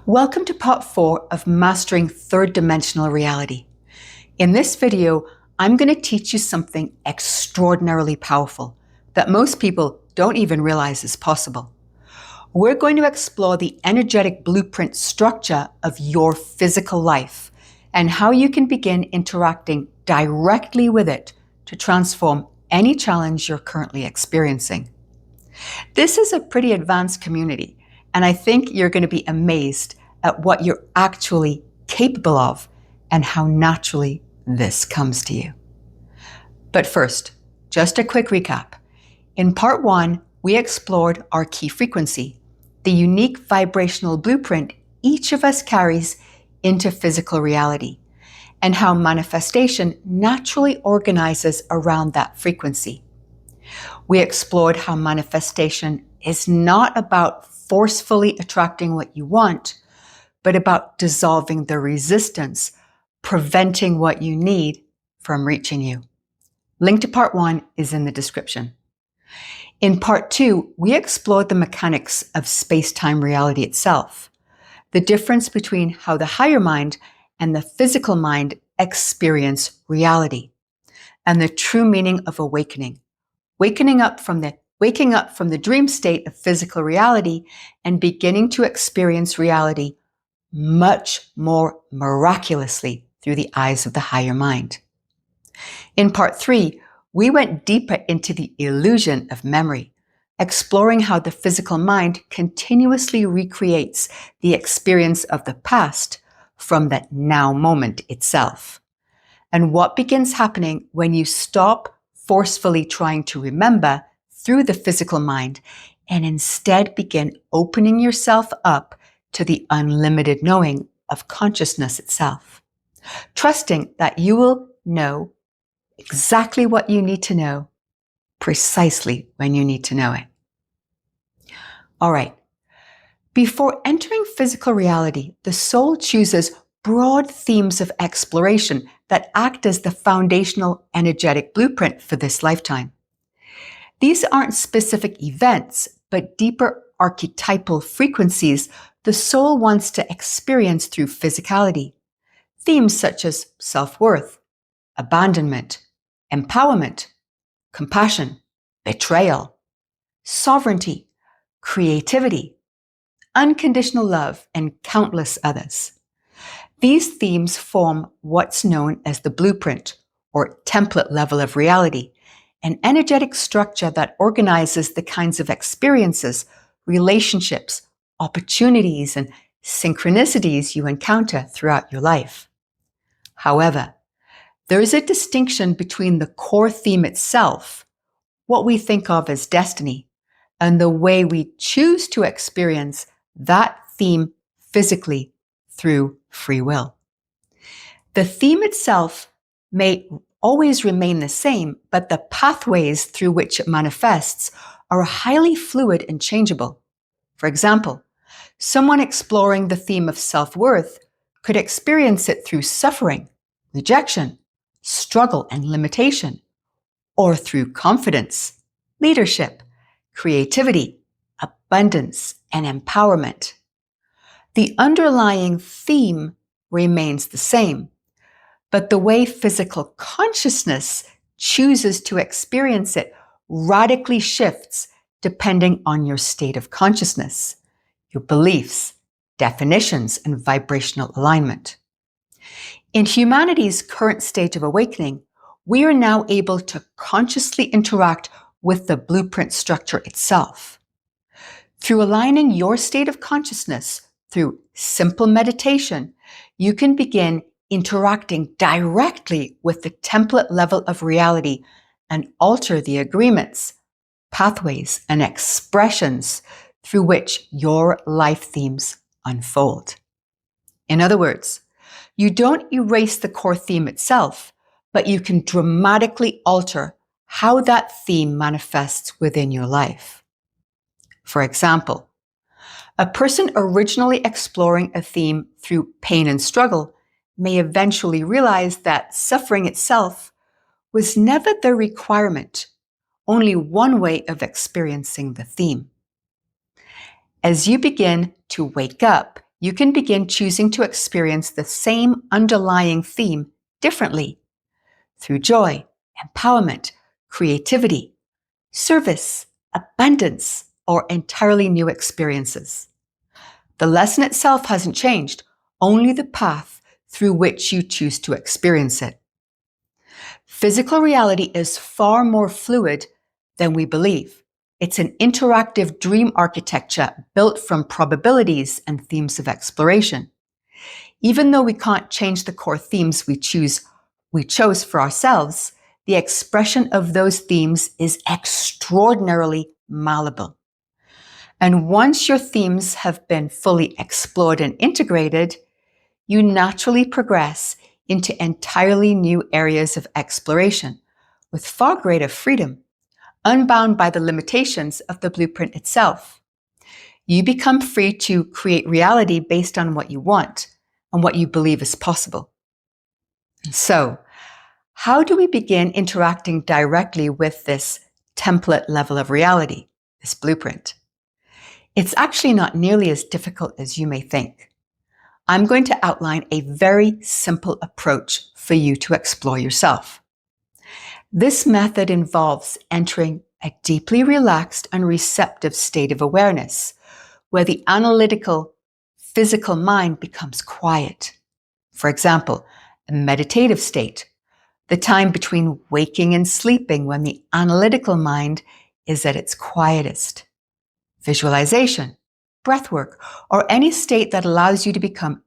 Welcome to part 4 of Mastering Third Dimensional Reality. In this video, I'm going to teach you something extraordinarily powerful that most people don't even realize is possible. We're going to explore the energetic blueprint structure of your physical life and how you can begin interacting directly with it to transform any challenge you're currently experiencing. This is a pretty advanced community, and I think you're going to be amazed at what you're actually capable of and how naturally this comes to you. But first, just a quick recap. In part 1, we explored our key frequency, the unique vibrational blueprint each of us carries into physical reality, and how manifestation naturally organizes around that frequency. We explored how manifestation is not about forcefully attracting what you want, but about dissolving the resistance, preventing what you need from reaching you. Link to part 1 is in the description. In part 2, we explored the mechanics of space-time reality itself, the difference between how the higher mind and the physical mind experience reality, and the true meaning of awakening. Waking up from the dream state of physical reality and beginning to experience reality much more miraculously through the eyes of the higher mind. In part 3, we went deeper into the illusion of memory, exploring how the physical mind continuously recreates the experience of the past from that now moment itself, and what begins happening when you stop forcefully trying to remember through the physical mind and instead begin opening yourself up to the unlimited knowing of consciousness itself, trusting that you will know exactly what you need to know precisely when you need to know it. All right. Before entering physical reality, the soul chooses broad themes of exploration that act as the foundational energetic blueprint for this lifetime. These aren't specific events, but deeper archetypal frequencies the soul wants to experience through physicality. Themes such as self-worth, abandonment, empowerment, compassion, betrayal, sovereignty, creativity, unconditional love, and countless others. These themes form what's known as the blueprint, or template level of reality, an energetic structure that organizes the kinds of experiences, relationships, opportunities, and synchronicities you encounter throughout your life. However, there is a distinction between the core theme itself, what we think of as destiny, and the way we choose to experience that theme physically through free will. The theme itself may always remain the same, but the pathways through which it manifests are highly fluid and changeable. For example, someone exploring the theme of self-worth could experience it through suffering, rejection, struggle, and limitation, or through confidence, leadership, creativity, abundance, and empowerment. The underlying theme remains the same, but the way physical consciousness chooses to experience it radically shifts depending on your state of consciousness, your beliefs, definitions, and vibrational alignment. In humanity's current stage of awakening, we are now able to consciously interact with the blueprint structure itself. Through aligning your state of consciousness through simple meditation, you can begin interacting directly with the template level of reality and alter the agreements, pathways, and expressions through which your life themes unfold. In other words, you don't erase the core theme itself, but you can dramatically alter how that theme manifests within your life. For example, a person originally exploring a theme through pain and struggle may eventually realize that suffering itself was never the requirement, only one way of experiencing the theme. As you begin to wake up you can begin choosing to experience the same underlying theme differently through joy, empowerment, creativity, service, abundance, or entirely new experiences. The lesson itself hasn't changed, only the path through which you choose to experience it. Physical reality is far more fluid than we believe. It's an interactive dream architecture built from probabilities and themes of exploration. Even though we can't change the core themes we chose for ourselves, the expression of those themes is extraordinarily malleable. And once your themes have been fully explored and integrated, you naturally progress into entirely new areas of exploration with far greater freedom, unbound by the limitations of the blueprint itself. You become free to create reality based on what you want and what you believe is possible. So, how do we begin interacting directly with this template level of reality, this blueprint? It's actually not nearly as difficult as you may think. I'm going to outline a very simple approach for you to explore yourself. This method involves entering a deeply relaxed and receptive state of awareness, where the analytical, physical mind becomes quiet. For example, a meditative state, the time between waking and sleeping when the analytical mind is at its quietest. Visualization, breathwork, or any state that allows you to become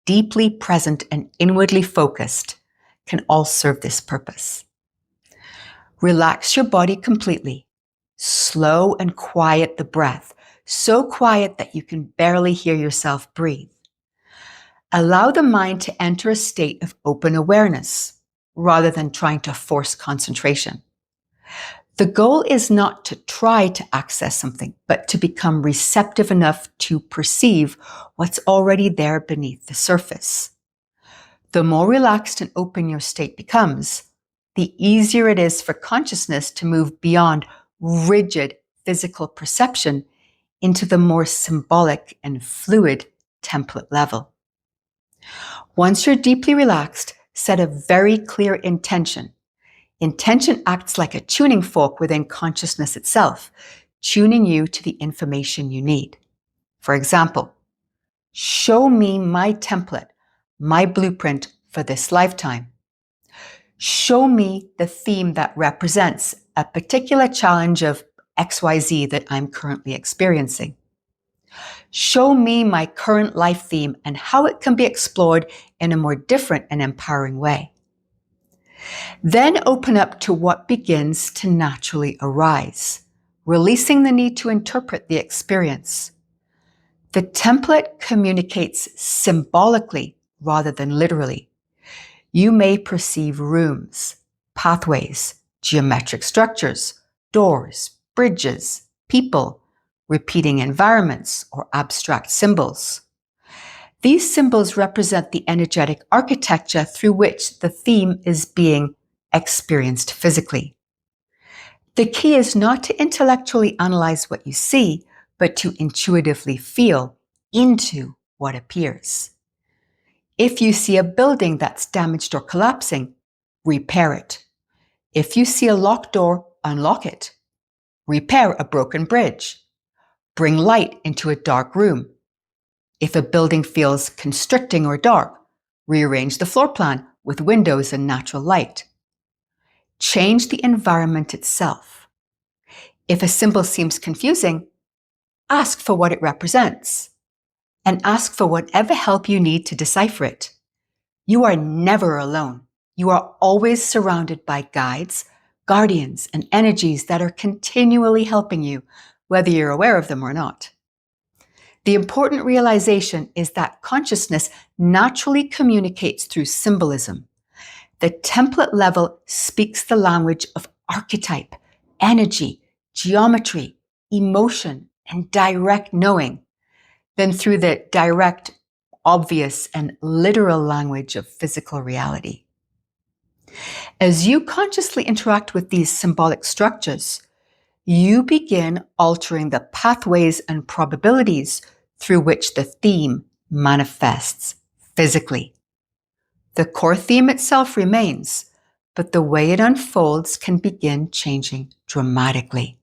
deeply present and inwardly focused can all serve this purpose. Relax your body completely. Slow and quiet the breath, so quiet that you can barely hear yourself breathe. Allow the mind to enter a state of open awareness rather than trying to force concentration. The goal is not to try to access something, but to become receptive enough to perceive what's already there beneath the surface. The more relaxed and open your state becomes, the easier it is for consciousness to move beyond rigid physical perception into the more symbolic and fluid template level. Once you're deeply relaxed, set a very clear intention. Intention acts like a tuning fork within consciousness itself, tuning you to the information you need. For example, show me my template, my blueprint for this lifetime. Show me the theme that represents a particular challenge of XYZ that I'm currently experiencing. Show me my current life theme and how it can be explored in a more different and empowering way. Then open up to what begins to naturally arise, releasing the need to interpret the experience. The template communicates symbolically rather than literally. You may perceive rooms, pathways, geometric structures, doors, bridges, people, repeating environments, or abstract symbols. These symbols represent the energetic architecture through which the theme is being experienced physically. The key is not to intellectually analyze what you see, but to intuitively feel into what appears. If you see a building that's damaged or collapsing, repair it. If you see a locked door, unlock it. Repair a broken bridge. Bring light into a dark room. If a building feels constricting or dark, rearrange the floor plan with windows and natural light. Change the environment itself. If a symbol seems confusing, ask for what it represents, and ask for whatever help you need to decipher it. You are never alone. You are always surrounded by guides, guardians, and energies that are continually helping you, whether you're aware of them or not. The important realization is that consciousness naturally communicates through symbolism. The template level speaks the language of archetype, energy, geometry, emotion, and direct knowing, than through the direct, obvious, and literal language of physical reality. As you consciously interact with these symbolic structures, you begin altering the pathways and probabilities through which the theme manifests physically. The core theme itself remains, but the way it unfolds can begin changing dramatically.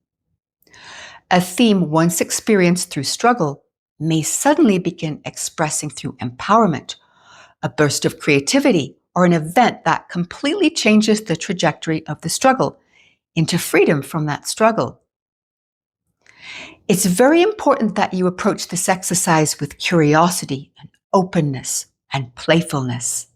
A theme once experienced through struggle may suddenly begin expressing through empowerment, a burst of creativity, or an event that completely changes the trajectory of the struggle into freedom from that struggle. It's very important that you approach this exercise with curiosity and openness and playfulness.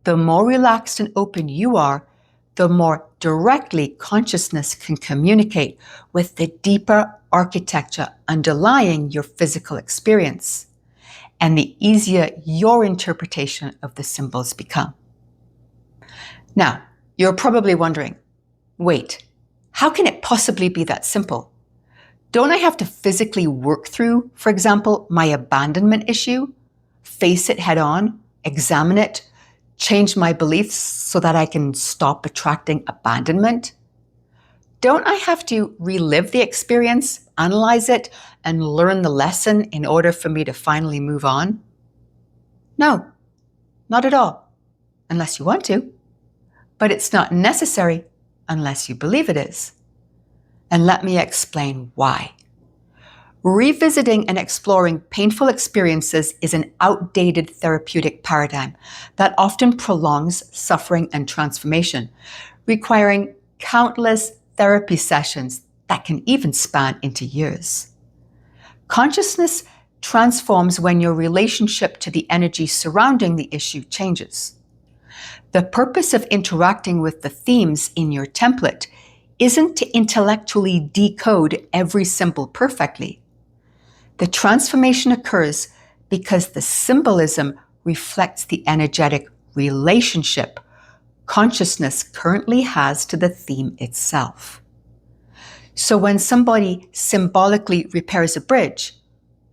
The more relaxed and open you are, the more directly consciousness can communicate with the deeper architecture underlying your physical experience, and the easier your interpretation of the symbols become. Now, you're probably wondering, wait, how can it possibly be that simple? Don't I have to physically work through, for example, my abandonment issue, face it head on, examine it, change my beliefs so that I can stop attracting abandonment? Don't I have to relive the experience, analyze it, and learn the lesson in order for me to finally move on? No, not at all, unless you want to. But it's not necessary unless you believe it is. And let me explain why. Revisiting and exploring painful experiences is an outdated therapeutic paradigm that often prolongs suffering and transformation, requiring countless therapy sessions that can even span into years. Consciousness transforms when your relationship to the energy surrounding the issue changes. The purpose of interacting with the themes in your template isn't to intellectually decode every symbol perfectly. The transformation occurs because the symbolism reflects the energetic relationship consciousness currently has to the theme itself. So when somebody symbolically repairs a bridge,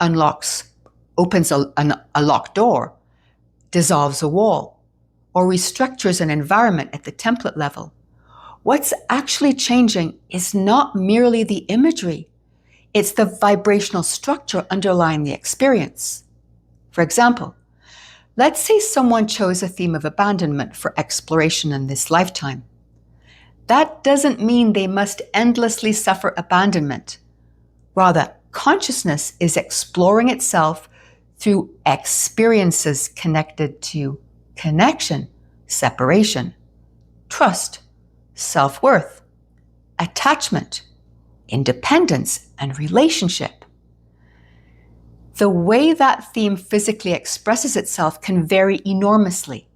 opens a locked door, dissolves a wall, or restructures an environment at the template level, what's actually changing is not merely the imagery, it's the vibrational structure underlying the experience. For example, let's say someone chose a theme of abandonment for exploration in this lifetime. That doesn't mean they must endlessly suffer abandonment. Rather, consciousness is exploring itself through experiences connected to connection, separation, trust, self-worth, attachment, independence, and relationship. The way that theme physically expresses itself can vary enormously.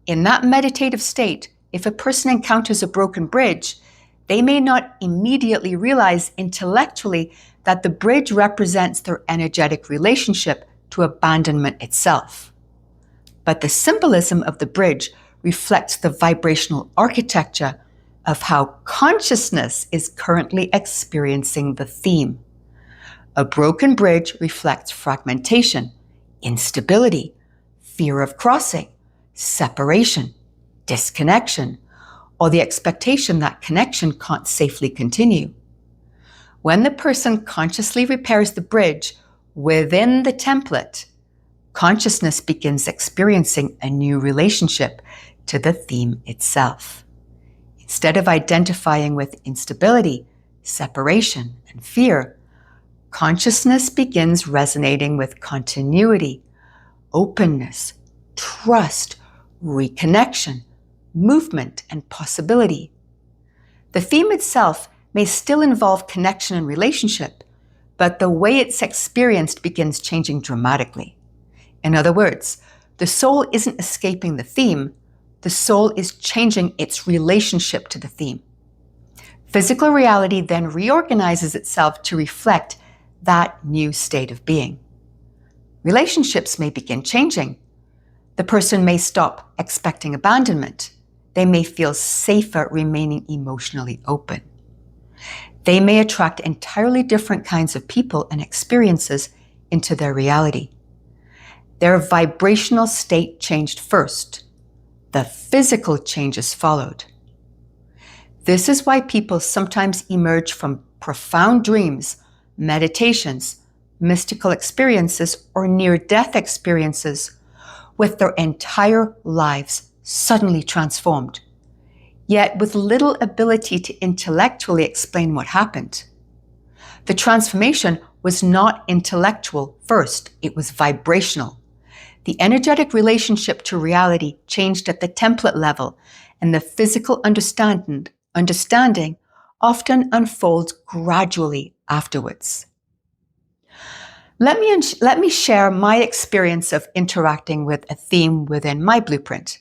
In that meditative state, if a person encounters a broken bridge, they may not immediately realize intellectually that the bridge represents their energetic relationship to abandonment itself. But the symbolism of the bridge reflects the vibrational architecture of how consciousness is currently experiencing the theme. A broken bridge reflects fragmentation, instability, fear of crossing, separation, disconnection, or the expectation that connection can't safely continue. When the person consciously repairs the bridge within the template, consciousness begins experiencing a new relationship to the theme itself. Instead of identifying with instability, separation, and fear, consciousness begins resonating with continuity, openness, trust, reconnection, movement, and possibility. The theme itself may still involve connection and relationship, but the way it's experienced begins changing dramatically. In other words, the soul isn't escaping the theme, the soul is changing its relationship to the theme. Physical reality then reorganizes itself to reflect that new state of being. Relationships may begin changing. The person may stop expecting abandonment. They may feel safer remaining emotionally open. They may attract entirely different kinds of people and experiences into their reality. Their vibrational state changed first. The physical changes followed. This is why people sometimes emerge from profound dreams, meditations, mystical experiences, or near-death experiences, with their entire lives suddenly transformed, yet with little ability to intellectually explain what happened. The transformation was not intellectual first, it was vibrational. The energetic relationship to reality changed at the template level, and the physical understanding often unfolds gradually afterwards. Let me share my experience of interacting with a theme within my blueprint.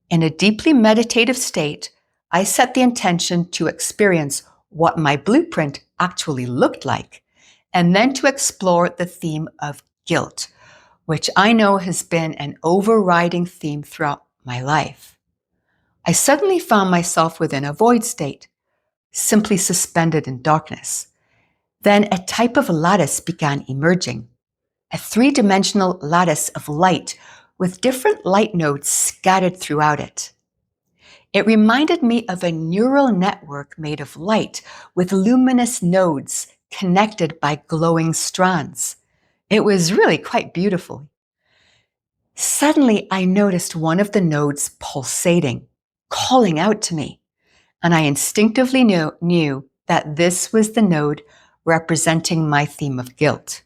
In a deeply meditative state, I set the intention to experience what my blueprint actually looked like, and then to explore the theme of guilt, which I know has been an overriding theme throughout my life. I suddenly found myself within a void state, simply suspended in darkness. Then a type of lattice began emerging, a three-dimensional lattice of light with different light nodes scattered throughout it. It reminded me of a neural network made of light with luminous nodes connected by glowing strands. It was really quite beautiful. Suddenly, I noticed one of the nodes pulsating, calling out to me, and I instinctively knew that this was the node representing my theme of guilt.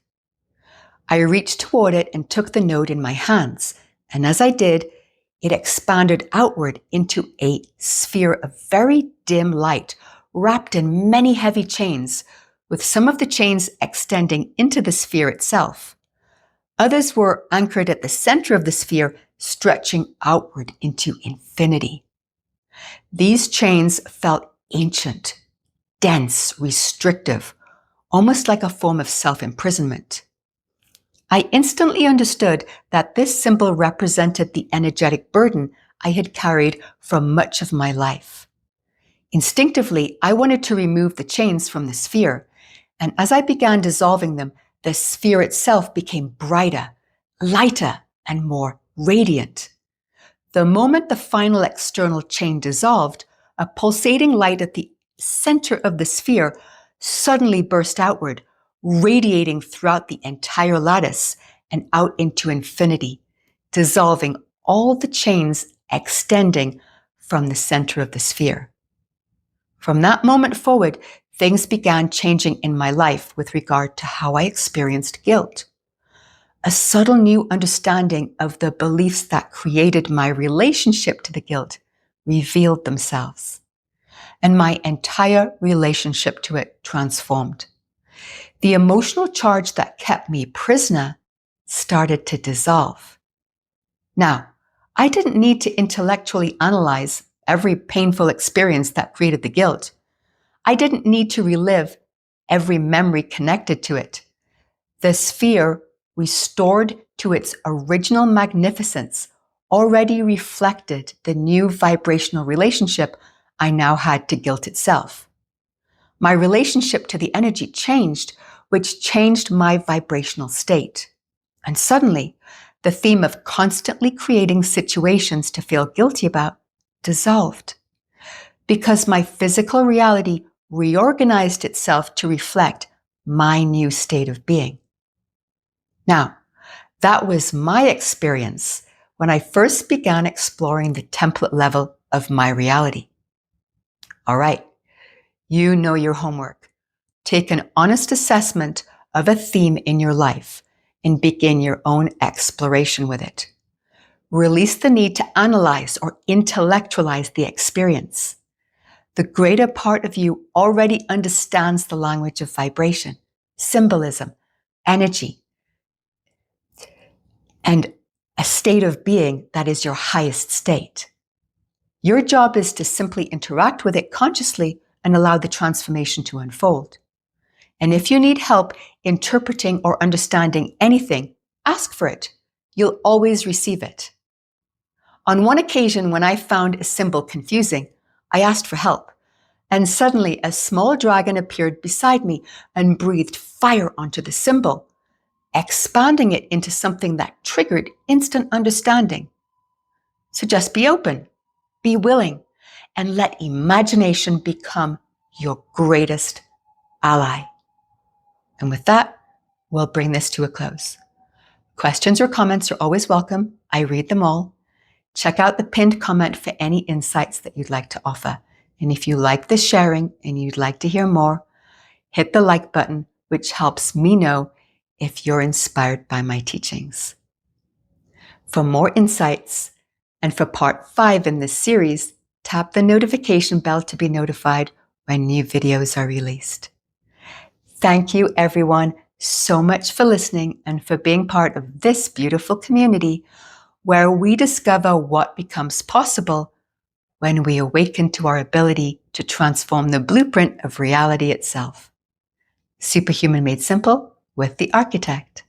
I reached toward it and took the node in my hands, and as I did, it expanded outward into a sphere of very dim light, wrapped in many heavy chains, with some of the chains extending into the sphere itself. Others were anchored at the center of the sphere, stretching outward into infinity. These chains felt ancient, dense, restrictive, almost like a form of self-imprisonment. I instantly understood that this symbol represented the energetic burden I had carried for much of my life. Instinctively, I wanted to remove the chains from the sphere, and as I began dissolving them, the sphere itself became brighter, lighter, and more radiant. The moment the final external chain dissolved, a pulsating light at the center of the sphere suddenly burst outward, radiating throughout the entire lattice and out into infinity, dissolving all the chains extending from the center of the sphere. From that moment forward, things began changing in my life with regard to how I experienced guilt. A subtle new understanding of the beliefs that created my relationship to the guilt revealed themselves, and my entire relationship to it transformed. The emotional charge that kept me prisoner started to dissolve. Now, I didn't need to intellectually analyze every painful experience that created the guilt. I didn't need to relive every memory connected to it. The sphere, restored to its original magnificence, already reflected the new vibrational relationship I now had to guilt itself. My relationship to the energy changed, which changed my vibrational state. And suddenly, the theme of constantly creating situations to feel guilty about dissolved, because my physical reality reorganized itself to reflect my new state of being. Now, that was my experience when I first began exploring the template level of my reality. All right, you know your homework. Take an honest assessment of a theme in your life and begin your own exploration with it. Release the need to analyze or intellectualize the experience. The greater part of you already understands the language of vibration, symbolism, energy, and a state of being that is your highest state. Your job is to simply interact with it consciously and allow the transformation to unfold. And if you need help interpreting or understanding anything, ask for it. You'll always receive it. On one occasion, when I found a symbol confusing, I asked for help, and suddenly a small dragon appeared beside me and breathed fire onto the symbol, expanding it into something that triggered instant understanding. So just be open, be willing, and let imagination become your greatest ally. And with that, we'll bring this to a close. Questions or comments are always welcome. I read them all. Check out the pinned comment for any insights that you'd like to offer. And if you like this sharing and you'd like to hear more, hit the like button, which helps me know if you're inspired by my teachings. For more insights and for part 5 in this series, tap the notification bell to be notified when new videos are released. Thank you, everyone, so much for listening and for being part of this beautiful community where we discover what becomes possible when we awaken to our ability to transform the blueprint of reality itself. Superhuman Made Simple with the Architect.